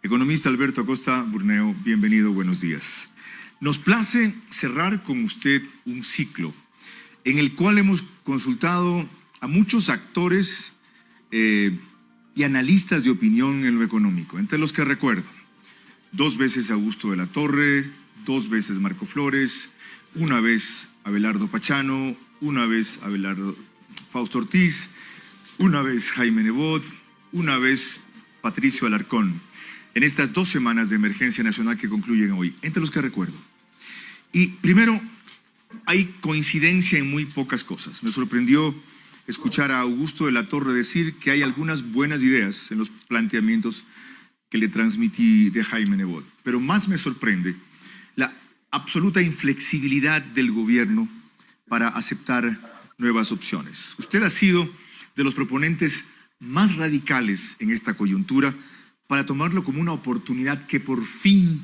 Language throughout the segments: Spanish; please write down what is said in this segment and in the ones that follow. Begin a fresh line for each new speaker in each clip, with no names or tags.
Economista Alberto Acosta Burneo, bienvenido, buenos días. Nos place cerrar con usted un ciclo en el cual hemos consultado a muchos actores y analistas de opinión en lo económico, entre los que recuerdo 2 veces Augusto de la Torre, 2 veces Marco Flores, 1 vez Abelardo Pachano, 1 vez Fausto Ortiz, 1 vez Jaime Nebot, 1 vez Patricio Alarcón, en estas 2 semanas de emergencia nacional que concluyen hoy, entre los que recuerdo. Y primero, hay coincidencia en muy pocas cosas. Me sorprendió escuchar a Augusto de la Torre decir que hay algunas buenas ideas en los planteamientos que le transmití de Jaime Nebot, pero más me sorprende la absoluta inflexibilidad del gobierno para aceptar nuevas opciones. Usted ha sido de los proponentes más radicales en esta coyuntura para tomarlo como una oportunidad que por fin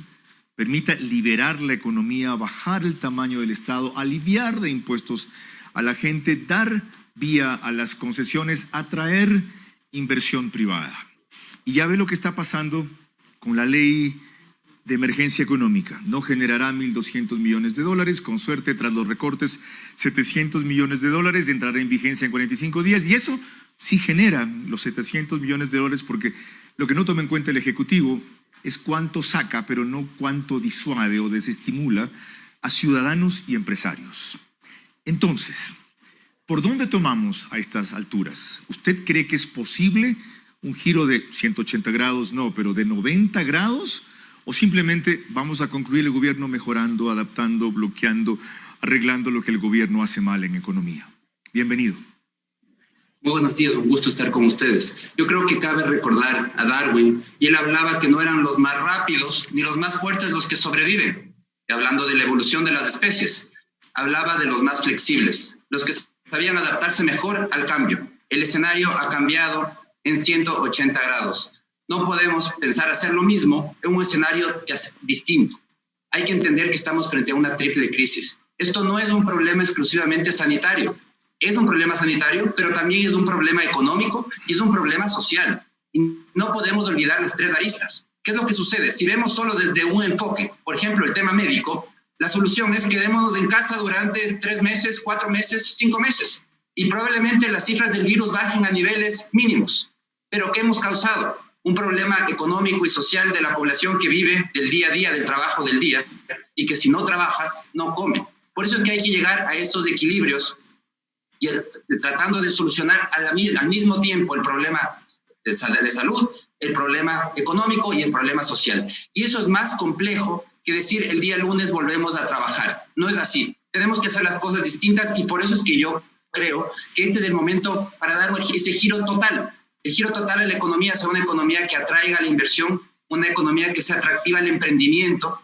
permita liberar la economía, bajar el tamaño del Estado, aliviar de impuestos a la gente, dar vía a las concesiones, atraer inversión privada. Y ya ve lo que está pasando con la ley de emergencia económica. No generará 1.200 millones de dólares, con suerte tras los recortes 700 millones de dólares, entrará en vigencia en 45 días y eso sí genera los 700 millones de dólares porque lo que no toma en cuenta el Ejecutivo es cuánto saca, pero no cuánto disuade o desestimula a ciudadanos y empresarios. Entonces, ¿por dónde tomamos a estas alturas? ¿Usted cree que es posible un giro de 180 grados? No, pero de 90 grados, ¿o simplemente vamos a concluir el gobierno mejorando, adaptando, bloqueando, arreglando lo que el gobierno hace mal en economía? Bienvenido.
Muy buenos días, un gusto estar con ustedes. Yo creo que cabe recordar a Darwin, y él hablaba que no eran los más rápidos ni los más fuertes los que sobreviven, hablando de la evolución de las especies. Hablaba de los más flexibles, los que sabían adaptarse mejor al cambio. El escenario ha cambiado en 180 grados. No podemos pensar hacer lo mismo en un escenario distinto. Hay que entender que estamos frente a una triple crisis. Esto no es un problema exclusivamente sanitario. Es un problema sanitario, pero también es un problema económico y es un problema social. Y no podemos olvidar las 3 aristas. ¿Qué es lo que sucede? Si vemos solo desde un enfoque, por ejemplo, el tema médico, la solución es quedémonos en casa durante 3 meses, 4 meses, 5 meses. Y probablemente las cifras del virus bajen a niveles mínimos. ¿Pero qué hemos causado? Un problema económico y social de la población que vive del día a día, del trabajo del día, y que si no trabaja, no come. Por eso es que hay que llegar a esos equilibrios y tratando de solucionar al mismo tiempo el problema de salud, el problema económico y el problema social. Y eso es más complejo que decir el día lunes volvemos a trabajar. No es así. Tenemos que hacer las cosas distintas y por eso es que yo creo que este es el momento para dar ese giro total. El giro total a la economía sea una economía que atraiga la inversión, una economía que sea atractiva al emprendimiento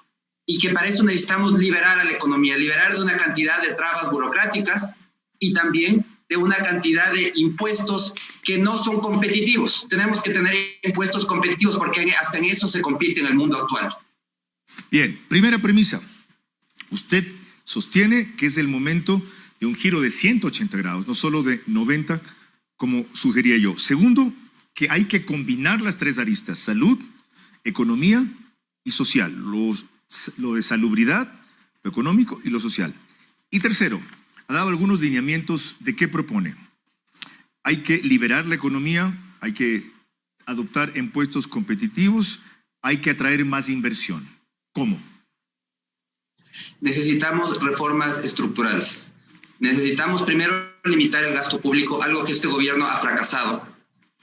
y que para eso necesitamos liberar a la economía, liberar de una cantidad de trabas burocráticas y también de una cantidad de impuestos que no son competitivos. Tenemos que tener impuestos competitivos porque hasta en eso se compite en el mundo actual.
Bien, primera premisa. Usted sostiene que es el momento de un giro de 180 grados, no solo de 90, como sugería yo. Segundo, que hay que combinar las 3 aristas, salud, economía y social. Lo de salubridad, lo económico y lo social. Y tercero, ha dado algunos lineamientos de qué propone. Hay que liberar la economía, hay que adoptar impuestos competitivos, hay que atraer más inversión. ¿Cómo?
Necesitamos reformas estructurales. Necesitamos primero limitar el gasto público, algo que este gobierno ha fracasado,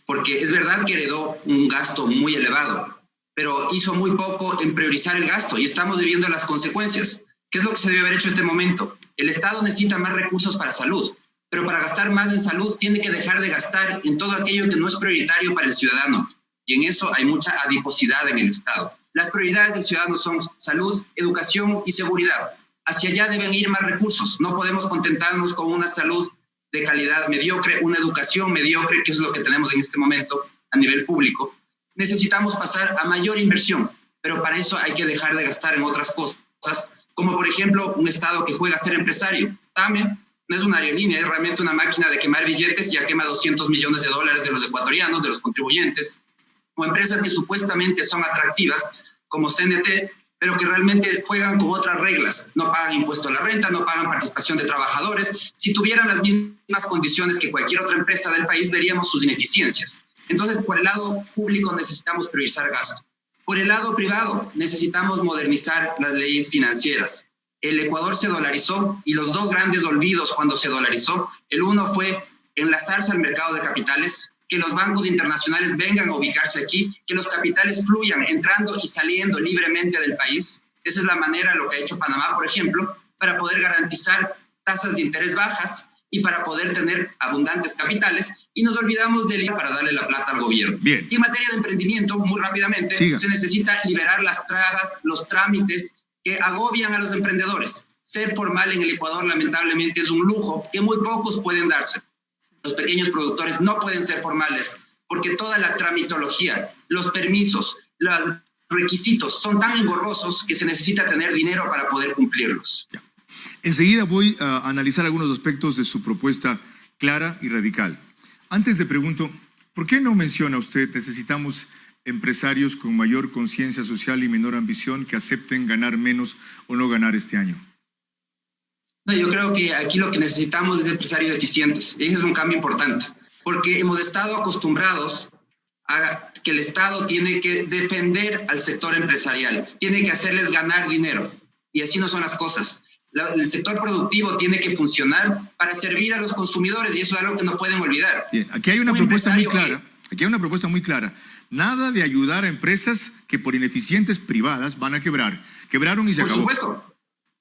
porque es verdad que heredó un gasto muy elevado, pero hizo muy poco en priorizar el gasto y estamos viviendo las consecuencias. ¿Qué es lo que se debe haber hecho en este momento? El Estado necesita más recursos para salud, pero para gastar más en salud tiene que dejar de gastar en todo aquello que no es prioritario para el ciudadano. Y en eso hay mucha adiposidad en el Estado. Las prioridades del ciudadano son salud, educación y seguridad. Hacia allá deben ir más recursos. No podemos contentarnos con una salud de calidad mediocre, una educación mediocre, que es lo que tenemos en este momento a nivel público. Necesitamos pasar a mayor inversión, pero para eso hay que dejar de gastar en otras cosas, como por ejemplo un Estado que juega a ser empresario. TAME no es una aerolínea, es realmente una máquina de quemar billetes, ya quema 200 millones de dólares de los ecuatorianos, de los contribuyentes. o empresas que supuestamente son atractivas, como CNT, pero que realmente juegan con otras reglas. No pagan impuesto a la renta, no pagan participación de trabajadores. Si tuvieran las mismas condiciones que cualquier otra empresa del país, veríamos sus ineficiencias. Entonces, por el lado público necesitamos priorizar gasto. Por el lado privado necesitamos modernizar las leyes financieras. El Ecuador se dolarizó y los dos grandes olvidos cuando se dolarizó, el uno fue enlazarse al mercado de capitales, que los bancos internacionales vengan a ubicarse aquí, que los capitales fluyan entrando y saliendo libremente del país. Esa es la manera, lo que ha hecho Panamá, por ejemplo, para poder garantizar tasas de interés bajas y para poder tener abundantes capitales, y nos olvidamos de para darle la plata al gobierno.
Bien.
Y en materia de emprendimiento, muy rápidamente, se necesita liberar las trabas, los trámites que agobian a los emprendedores. Ser formal en el Ecuador, lamentablemente, es un lujo que muy pocos pueden darse. Los pequeños productores no pueden ser formales porque toda la tramitología, los permisos, los requisitos son tan engorrosos que se necesita tener dinero para poder cumplirlos.
Ya. Enseguida voy a analizar algunos aspectos de su propuesta clara y radical. Antes le pregunto, ¿por qué no menciona usted necesitamos empresarios con mayor conciencia social y menor ambición que acepten ganar menos o no ganar este año?
No, yo creo que aquí lo que necesitamos es empresarios eficientes. Ese es un cambio importante, porque hemos estado acostumbrados a que el Estado tiene que defender al sector empresarial, tiene que hacerles ganar dinero, y así no son las cosas. El sector productivo tiene que funcionar para servir a los consumidores, y eso es algo que no pueden olvidar.
Bien, aquí hay una propuesta muy clara. Aquí hay una propuesta muy clara. Nada de ayudar a empresas que por ineficientes privadas van a quebrar. Quebraron y se acabó.
Por supuesto.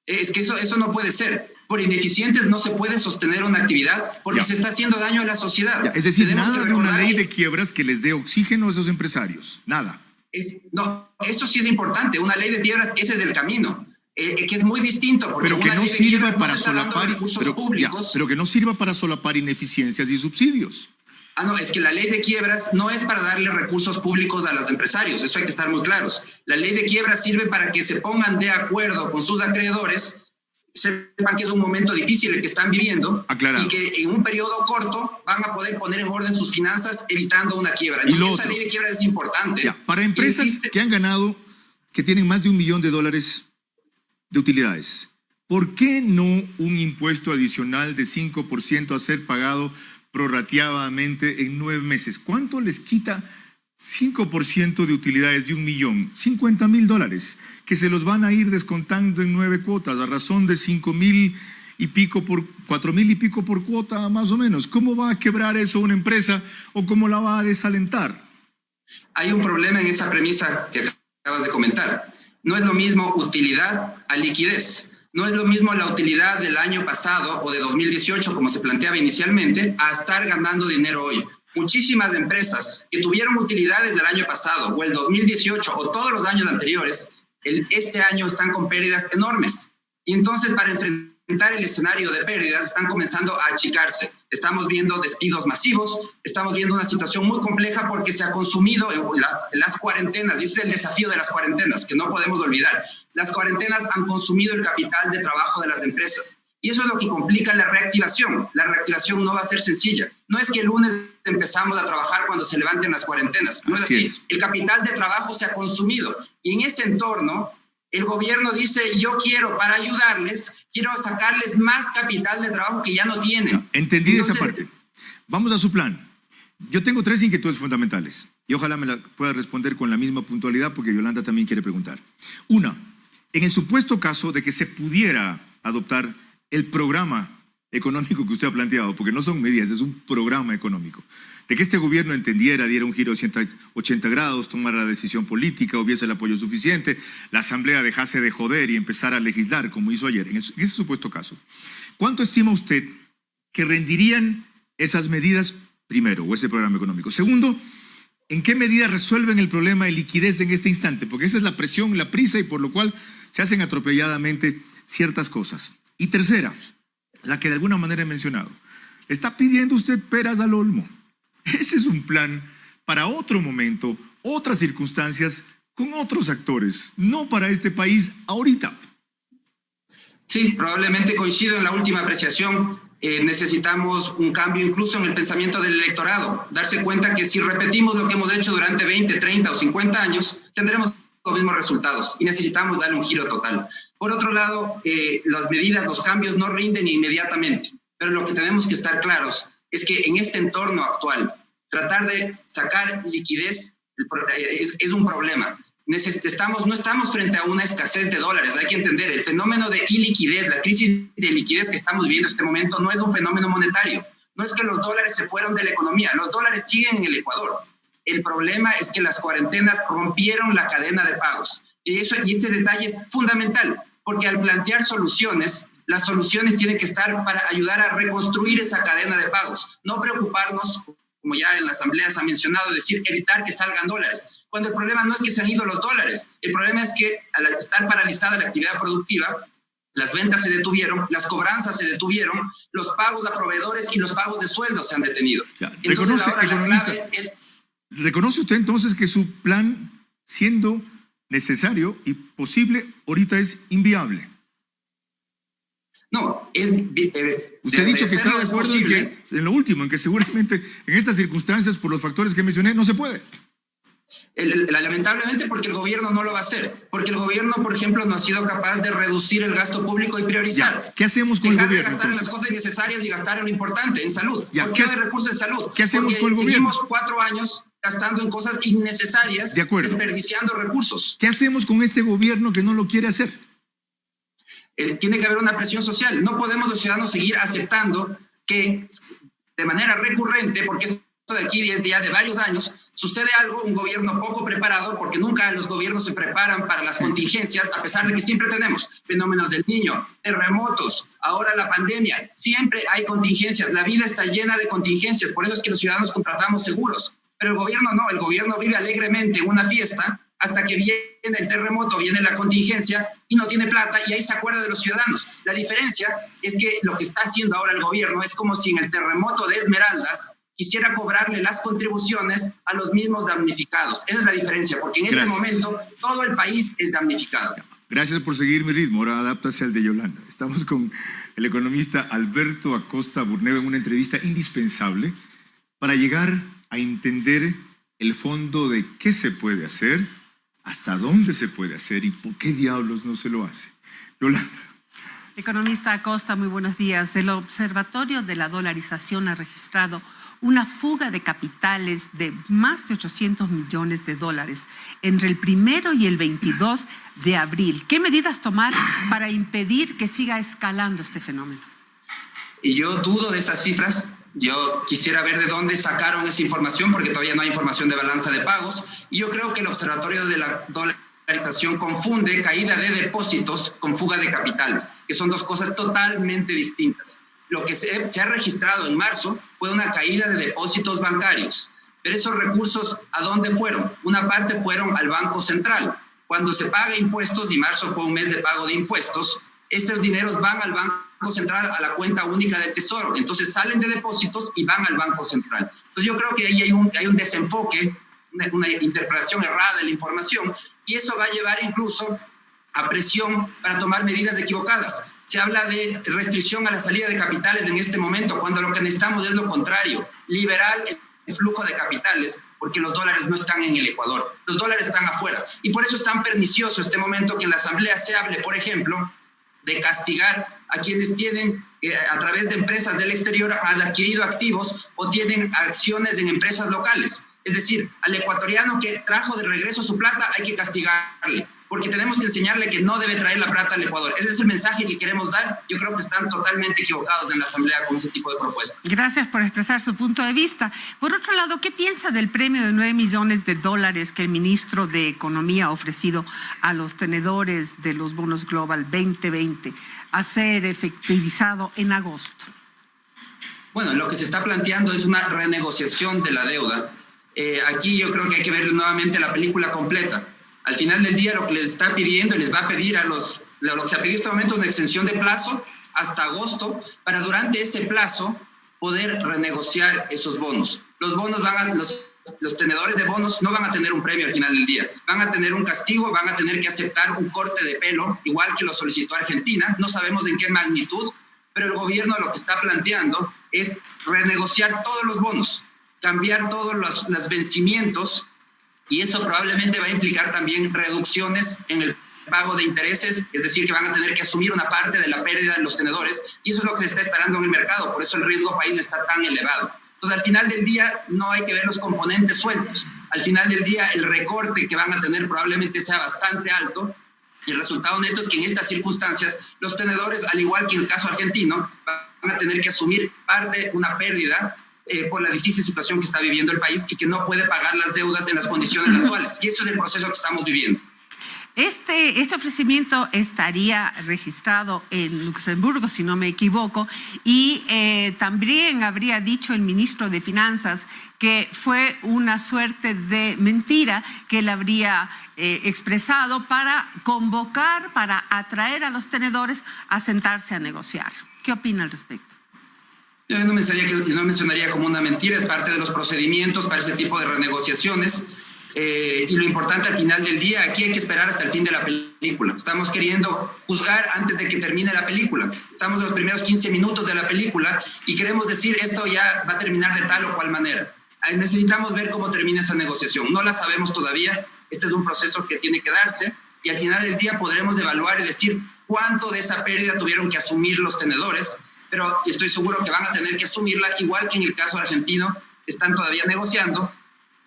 Es que eso no puede ser. Por ineficientes no se puede sostener una actividad porque se está haciendo daño a la sociedad.
Es decir, nada de una ley de quiebras que les dé oxígeno a esos empresarios. Nada.
No, eso sí es importante. Una ley de quiebras, ese es el camino. Que es muy distinto. Porque
pero que no sirva para
solapar
pero que no sirva para solapar ineficiencias y subsidios.
No, es que la ley de quiebras no es para darle recursos públicos a los empresarios, eso hay que estar muy claros. La ley de quiebras sirve para que se pongan de acuerdo con sus acreedores, sepan que es un momento difícil el que están viviendo.
Aclarado.
Y que en un periodo corto van a poder poner en orden sus finanzas evitando una quiebra. Entonces, esa ley de quiebras es importante.
Para empresas que han ganado, que tienen más de $1 millón de utilidades, ¿por qué no un impuesto adicional de 5% a ser pagado prorrateadamente en 9 meses? ¿Cuánto les quita 5% de utilidades de $1 millón? $50,000, que se los van a ir descontando en 9 cuotas, a razón de 5,000 y pico por 4,000 y pico por cuota, más o menos. ¿Cómo va a quebrar eso una empresa o cómo la va a desalentar?
Hay un problema en esa premisa que acabas de comentar. No es lo mismo utilidad a liquidez. No es lo mismo la utilidad del año pasado o de 2018, como se planteaba inicialmente, a estar ganando dinero hoy. Muchísimas empresas que tuvieron utilidades del año pasado o el 2018 o todos los años anteriores, este año están con pérdidas enormes. Y entonces, para enfrentar el escenario de pérdidas, están comenzando a achicarse. Estamos viendo despidos masivos, estamos viendo una situación muy compleja porque se ha consumido las cuarentenas, y ese es el desafío de las cuarentenas, que no podemos olvidar. Las cuarentenas han consumido el capital de trabajo de las empresas. Y eso es lo que complica la reactivación. La reactivación no va a ser sencilla. No es que el lunes empezamos a trabajar cuando se levanten las cuarentenas. No es así. El capital de trabajo se ha consumido. Y en ese entorno, el gobierno dice, yo quiero, para ayudarles, quiero sacarles más capital de trabajo que ya no tienen.
Entendí esa parte. Vamos a su plan. Yo tengo 3 inquietudes fundamentales. Y ojalá me la pueda responder con la misma puntualidad, porque Yolanda también quiere preguntar. Una, en el supuesto caso de que se pudiera adoptar el programa económico que usted ha planteado, porque no son medidas, es un programa económico, de que este gobierno entendiera, diera un giro de 180 grados, tomara la decisión política, hubiese el apoyo suficiente, la Asamblea dejase de joder y empezara a legislar, como hizo ayer, en ese supuesto caso. ¿Cuánto estima usted que rendirían esas medidas, primero, o ese programa económico? Segundo, ¿en qué medida resuelven el problema de liquidez en este instante? Porque esa es la presión, la prisa, y por lo cual se hacen atropelladamente ciertas cosas. Y tercera, la que de alguna manera he mencionado, está pidiendo usted peras al olmo. Ese es un plan para otro momento, otras circunstancias, con otros actores, no para este país ahorita.
Sí, probablemente coincido en la última apreciación. necesitamos un cambio incluso en el pensamiento del electorado, darse cuenta que si repetimos lo que hemos hecho durante 20, 30 o 50 años, tendremos los mismos resultados y necesitamos darle un giro total. Por otro lado, las medidas, los cambios no rinden inmediatamente, pero lo que tenemos que estar claros es que en este entorno actual, tratar de sacar liquidez es un problema. No estamos frente a una escasez de dólares. Hay que entender, el fenómeno de iliquidez, la crisis de liquidez que estamos viviendo en este momento no es un fenómeno monetario. No es que los dólares se fueron de la economía, los dólares siguen en el Ecuador. El problema es que las cuarentenas rompieron la cadena de pagos. Y ese detalle es fundamental, porque al plantear soluciones, las soluciones tienen que estar para ayudar a reconstruir esa cadena de pagos. No preocuparnos, como ya en la asamblea se ha mencionado, decir evitar que salgan dólares, cuando el problema no es que se han ido los dólares, el problema es que al estar paralizada la actividad productiva, las ventas se detuvieron, las cobranzas se detuvieron, los pagos a proveedores y los pagos de sueldos se han detenido.
Ya, entonces, ahora la clave es... ¿Reconoce usted entonces que su plan, siendo necesario y posible, ahorita es inviable?
No,
usted ha dicho que está de acuerdo en lo último, en que seguramente en estas circunstancias, por los factores que mencioné, no se puede.
Lamentablemente porque el gobierno no lo va a hacer, porque el gobierno, por ejemplo, no ha sido capaz de reducir el gasto público y priorizar.
Ya. ¿Qué hacemos con el gobierno?
Dejar de gastar en las cosas innecesarias y gastar en lo importante, en salud.
Ya.
¿Por qué no hay recursos en salud?
¿Qué hacemos
porque
con el gobierno?
Seguimos 4 años gastando en cosas innecesarias, desperdiciando recursos.
¿Qué hacemos con este gobierno que no lo quiere hacer?
Tiene que haber una presión social. No podemos los ciudadanos seguir aceptando que de manera recurrente, porque esto de aquí es ya de varios años, sucede algo, un gobierno poco preparado, porque nunca los gobiernos se preparan para las contingencias, a pesar de que siempre tenemos fenómenos del Niño, terremotos, ahora la pandemia, siempre hay contingencias, la vida está llena de contingencias, por eso es que los ciudadanos contratamos seguros, pero el gobierno no, el gobierno vive alegremente una fiesta hasta que viene el terremoto, viene la contingencia y no tiene plata y ahí se acuerda de los ciudadanos. La diferencia es que lo que está haciendo ahora el gobierno es como si en el terremoto de Esmeraldas quisiera cobrarle las contribuciones a los mismos damnificados. Esa es la diferencia, porque en este momento todo el país es damnificado.
Gracias por seguir mi ritmo, ahora adáptase al de Yolanda. Estamos con el economista Alberto Acosta Burneo en una entrevista indispensable para llegar a entender el fondo de qué se puede hacer, hasta dónde se puede hacer y por qué diablos no se lo hace. Yolanda.
Economista Acosta, muy buenos días. El Observatorio de la Dolarización ha registrado una fuga de capitales de más de 800 millones de dólares entre el 1 y el 22 de abril. ¿Qué medidas tomar para impedir que siga escalando este fenómeno?
Y yo dudo de esas cifras. Yo quisiera ver de dónde sacaron esa información, porque todavía no hay información de balanza de pagos. Y yo creo que el Observatorio de la Dolarización confunde caída de depósitos con fuga de capitales, que son dos cosas totalmente distintas. Lo que se ha registrado en marzo fue una caída de depósitos bancarios. Pero esos recursos, ¿a dónde fueron? Una parte fueron al Banco Central. Cuando se paga impuestos, y marzo fue un mes de pago de impuestos, esos dineros van al Banco Central, a la cuenta única del Tesoro. Entonces salen de depósitos y van al Banco Central. Entonces yo creo que ahí hay un desenfoque, una interpretación errada de la información, y eso va a llevar incluso a presión para tomar medidas equivocadas. Se habla de restricción a la salida de capitales en este momento, cuando lo que necesitamos es lo contrario, liberar el flujo de capitales, porque los dólares no están en el Ecuador, los dólares están afuera. Y por eso es tan pernicioso este momento que en la Asamblea se hable, por ejemplo, de castigar a quienes tienen, a través de empresas del exterior, han adquirido activos o tienen acciones en empresas locales. Es decir, al ecuatoriano que trajo de regreso su plata hay que castigarle, porque tenemos que enseñarle que no debe traer la plata al Ecuador. Ese es el mensaje que queremos dar. Yo creo que están totalmente equivocados en la Asamblea con ese tipo de propuestas.
Gracias por expresar su punto de vista. Por otro lado, ¿qué piensa del premio de 9 millones de dólares que el ministro de Economía ha ofrecido a los tenedores de los bonos Global 2020 a ser efectivizado en agosto?
Bueno, lo que se está planteando es una renegociación de la deuda. Aquí yo creo que hay que ver nuevamente la película completa. Al final del día lo que les está pidiendo y les va a pedir a lo que se ha pedido en este momento es una extensión de plazo hasta agosto para durante ese plazo poder renegociar esos bonos. Los bonos los tenedores de bonos no van a tener un premio al final del día, van a tener un castigo, van a tener que aceptar un corte de pelo, igual que lo solicitó Argentina, no sabemos en qué magnitud, pero el gobierno lo que está planteando es renegociar todos los bonos, cambiar todos los vencimientos, y eso probablemente va a implicar también reducciones en el pago de intereses, es decir, que van a tener que asumir una parte de la pérdida de los tenedores, y eso es lo que se está esperando en el mercado, por eso el riesgo país está tan elevado. Entonces, al final del día no hay que ver los componentes sueltos. Al final del día el recorte que van a tener probablemente sea bastante alto, y el resultado neto es que en estas circunstancias los tenedores, al igual que en el caso argentino, van a tener que asumir una pérdida por la difícil situación que está viviendo el país y que no puede pagar las deudas en las condiciones actuales. Y eso es el proceso que estamos viviendo.
Este ofrecimiento estaría registrado en Luxemburgo, si no me equivoco, y también habría dicho el ministro de Finanzas que fue una suerte de mentira que él habría expresado para convocar, para atraer a los tenedores a sentarse a negociar. ¿Qué opina al respecto?
Yo no mencionaría como una mentira, es parte de los procedimientos para ese tipo de renegociaciones. Y lo importante al final del día, aquí hay que esperar hasta el fin de la película. Estamos queriendo juzgar antes de que termine la película. Estamos en los primeros 15 minutos de la película y queremos decir esto ya va a terminar de tal o cual manera. Necesitamos ver cómo termina esa negociación. No la sabemos todavía. Este es un proceso que tiene que darse y al final del día podremos evaluar y decir cuánto de esa pérdida tuvieron que asumir los tenedores, pero estoy seguro que van a tener que asumirla, igual que en el caso argentino, están todavía negociando.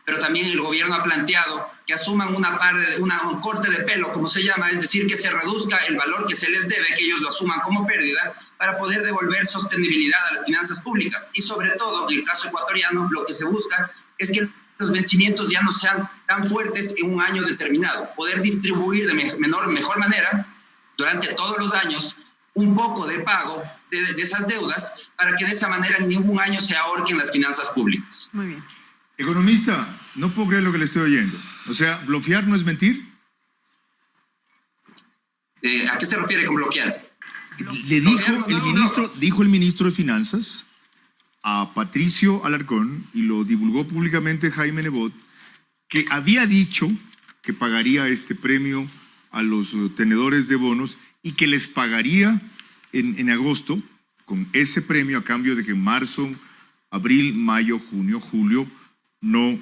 Pero también el gobierno ha planteado que asuman un corte de pelo, como se llama, es decir, que se reduzca el valor que se les debe, que ellos lo asuman como pérdida, para poder devolver sostenibilidad a las finanzas públicas. Y sobre todo, en el caso ecuatoriano, lo que se busca es que los vencimientos ya no sean tan fuertes en un año determinado, poder distribuir de mejor manera durante todos los años un poco de pago de esas deudas, para que de esa manera en ningún año se ahorquen las finanzas públicas.
Muy bien.
Economista, no puedo creer lo que le estoy oyendo. O sea, ¿bloquear no es mentir?
¿A qué se refiere con bloquear?
Le dijo el ministro de Finanzas a Patricio Alarcón, y lo divulgó públicamente Jaime Nebot, que había dicho que pagaría este premio a los tenedores de bonos y que les pagaría en agosto con ese premio a cambio de que en marzo, abril, mayo, junio, julio no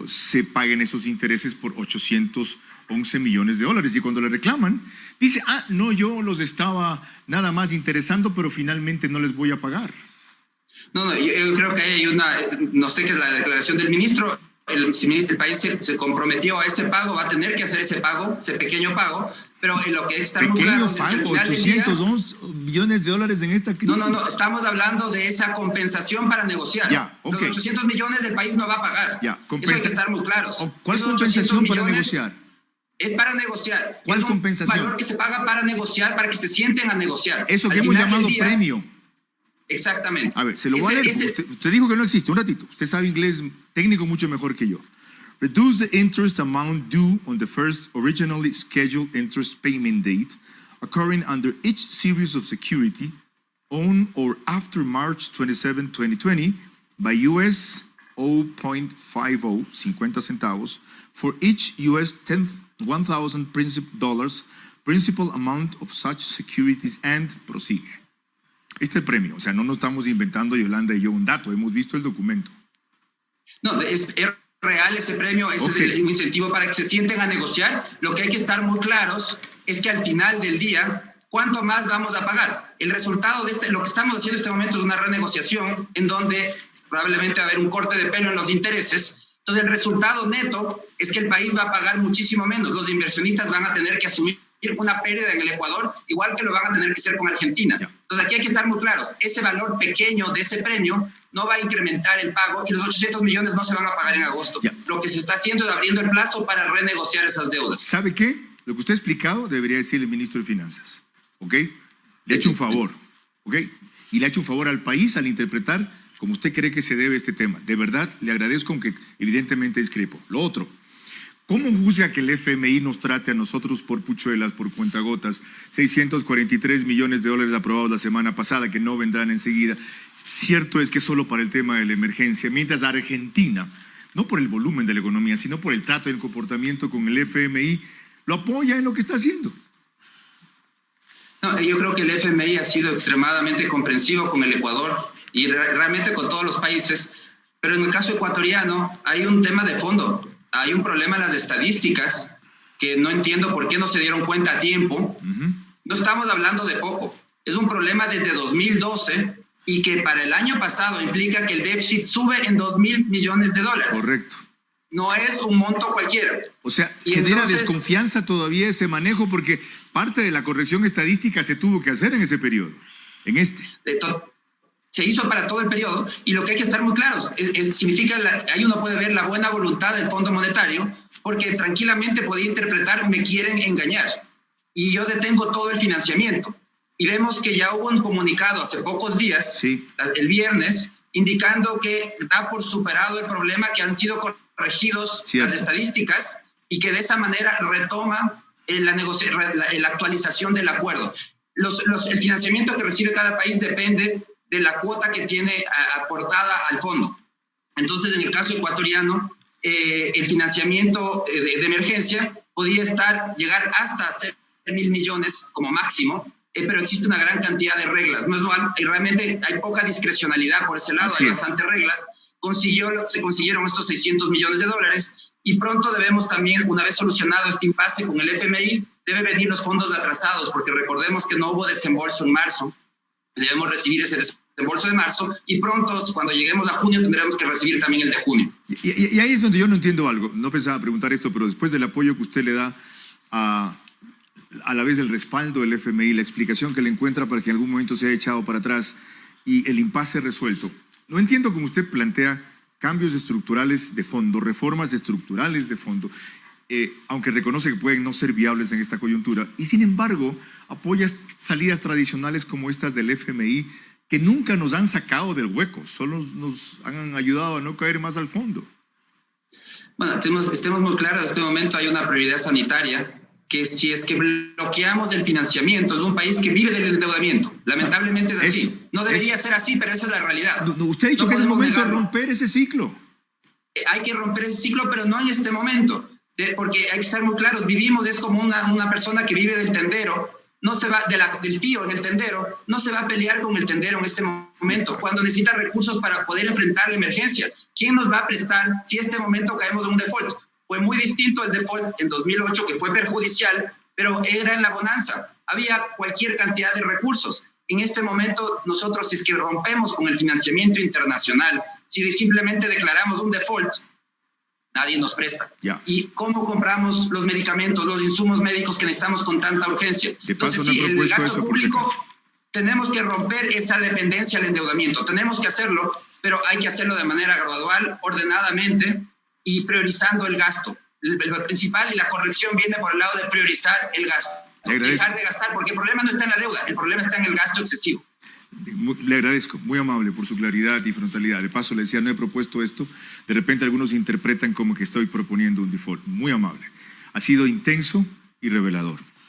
se paguen esos intereses por 811 millones de dólares. Y cuando le reclaman, dice, no, yo los estaba nada más interesando, pero finalmente no les voy a pagar.
No, yo creo que hay no sé qué es la declaración del ministro. El país se comprometió a ese pago, va a tener que hacer ese pago, ese pequeño pago, pero en lo que está muy claro es que al final del día,
802 millones de dólares en esta crisis.
No, estamos hablando de esa compensación para negociar.
Ya, okay.
Los 800 millones del país no va a pagar.
Ya,
eso hay que estar muy claros.
¿Cuál compensación para negociar?
Es para negociar.
¿Cuál
es
compensación?
Un valor que se paga para negociar, para que se sienten a negociar.
Eso que hemos llamado premio.
Exactamente.
A ver, se lo voy a leer. Usted dijo que no existe. Un ratito. Usted sabe inglés técnico mucho mejor que yo. Reduce the interest amount due on the first originally scheduled interest payment date occurring under each series of security on or after March 27, 2020 by US 0.50, 50 centavos, for each US $1,000 principal amount of such securities and prosigue. Este es el premio. O sea, no nos estamos inventando Yolanda y yo un dato. Hemos visto el documento.
No, es real ese premio, ese es un incentivo para que se sienten a negociar. Lo que hay que estar muy claros es que al final del día, ¿cuánto más vamos a pagar? El resultado de lo que estamos haciendo en este momento es una renegociación en donde probablemente va a haber un corte de pelo en los intereses. Entonces el resultado neto es que el país va a pagar muchísimo menos. Los inversionistas van a tener que asumir una pérdida en el Ecuador, igual que lo van a tener que hacer con Argentina. Entonces aquí hay que estar muy claros. Ese valor pequeño de ese premio no va a incrementar el pago y los 800 millones no se van a pagar en agosto. Lo que se está haciendo es abriendo el plazo para renegociar esas deudas.
¿Sabe qué? Lo que usted ha explicado debería decir el ministro de Finanzas. ¿Ok? Le ha hecho un favor. ¿Ok? Y le ha hecho un favor al país al interpretar como usted cree que se debe este tema. De verdad, le agradezco, aunque evidentemente discrepo. Lo otro, ¿cómo juzga que el FMI nos trate a nosotros por puchuelas, por cuentagotas? 643 millones de dólares aprobados la semana pasada, que no vendrán enseguida. Cierto es que solo para el tema de la emergencia, mientras Argentina, no por el volumen de la economía, sino por el trato y el comportamiento con el FMI, lo apoya en lo que está haciendo.
No, yo creo que el FMI ha sido extremadamente comprensivo con el Ecuador y realmente con todos los países, pero en el caso ecuatoriano hay un tema de fondo, hay un problema en las estadísticas que no entiendo por qué no se dieron cuenta a tiempo. No estamos hablando de poco, es un problema desde 2012 y que para el año pasado implica que el déficit sube en 2.000 millones de dólares.
Correcto.
No es un monto cualquiera.
O sea,
Y
genera
entonces,
desconfianza todavía ese manejo porque parte de la corrección estadística se tuvo que hacer en ese periodo, en este.
Se hizo para todo el periodo y lo que hay que estar muy claros, significa, ahí uno puede ver la buena voluntad del Fondo Monetario, porque tranquilamente podía interpretar, me quieren engañar. Y yo detengo todo el financiamiento. Y vemos que ya hubo un comunicado hace pocos días,
sí,
el viernes, indicando que da por superado el problema, que han sido corregidos las estadísticas y que de esa manera retoma la actualización del acuerdo. El financiamiento que recibe cada país depende de la cuota que tiene aportada al fondo. Entonces, en el caso ecuatoriano, el financiamiento de emergencia podía llegar hasta 1.000 millones como máximo, pero existe una gran cantidad de reglas. No es y realmente hay poca discrecionalidad por ese lado, hay bastantes reglas. Se consiguieron estos 600 millones de dólares y pronto debemos también, una vez solucionado este impasse con el FMI, debe venir los fondos atrasados, porque recordemos que no hubo desembolso en marzo. Debemos recibir ese desembolso de marzo y pronto, cuando lleguemos a junio, tendremos que recibir también el de junio.
Y ahí es donde yo no entiendo algo. No pensaba preguntar esto, pero después del apoyo que usted le da a la vez el respaldo del FMI, la explicación que le encuentra para que en algún momento se haya echado para atrás y el impasse resuelto. No entiendo cómo usted plantea cambios estructurales de fondo, reformas estructurales de fondo, aunque reconoce que pueden no ser viables en esta coyuntura, y sin embargo apoya salidas tradicionales como estas del FMI que nunca nos han sacado del hueco, solo nos han ayudado a no caer más al fondo.
Bueno, estemos muy claros, en este momento hay una prioridad sanitaria que si es que bloqueamos el financiamiento, es un país que vive del endeudamiento. Lamentablemente es así. No debería ser así, pero esa es la realidad.
Usted ha dicho que es el momento de romper ese ciclo.
Hay que romper ese ciclo, pero no en este momento. Porque hay que estar muy claros, es como una persona que vive del tendero, no se va del fío en el tendero, no se va a pelear con el tendero en este momento, cuando necesita recursos para poder enfrentar la emergencia. ¿Quién nos va a prestar si en este momento caemos en un default? Fue muy distinto el default en 2008, que fue perjudicial, pero era en la bonanza. Había cualquier cantidad de recursos. En este momento, nosotros, si es que rompemos con el financiamiento internacional, si simplemente declaramos un default, nadie nos presta. ¿Y cómo compramos los medicamentos, los insumos médicos que necesitamos con tanta urgencia? Entonces, sí, el gasto público, tenemos que romper esa dependencia al endeudamiento. Tenemos que hacerlo, pero hay que hacerlo de manera gradual, ordenadamente, y priorizando el gasto. El principal y la corrección viene por el lado de priorizar el gasto. Dejar de gastar, porque el problema no está en la deuda, el problema está en el gasto excesivo.
Le agradezco, muy amable por su claridad y frontalidad. De paso, le decía, no he propuesto esto. De repente algunos interpretan como que estoy proponiendo un default. Muy amable. Ha sido intenso y revelador.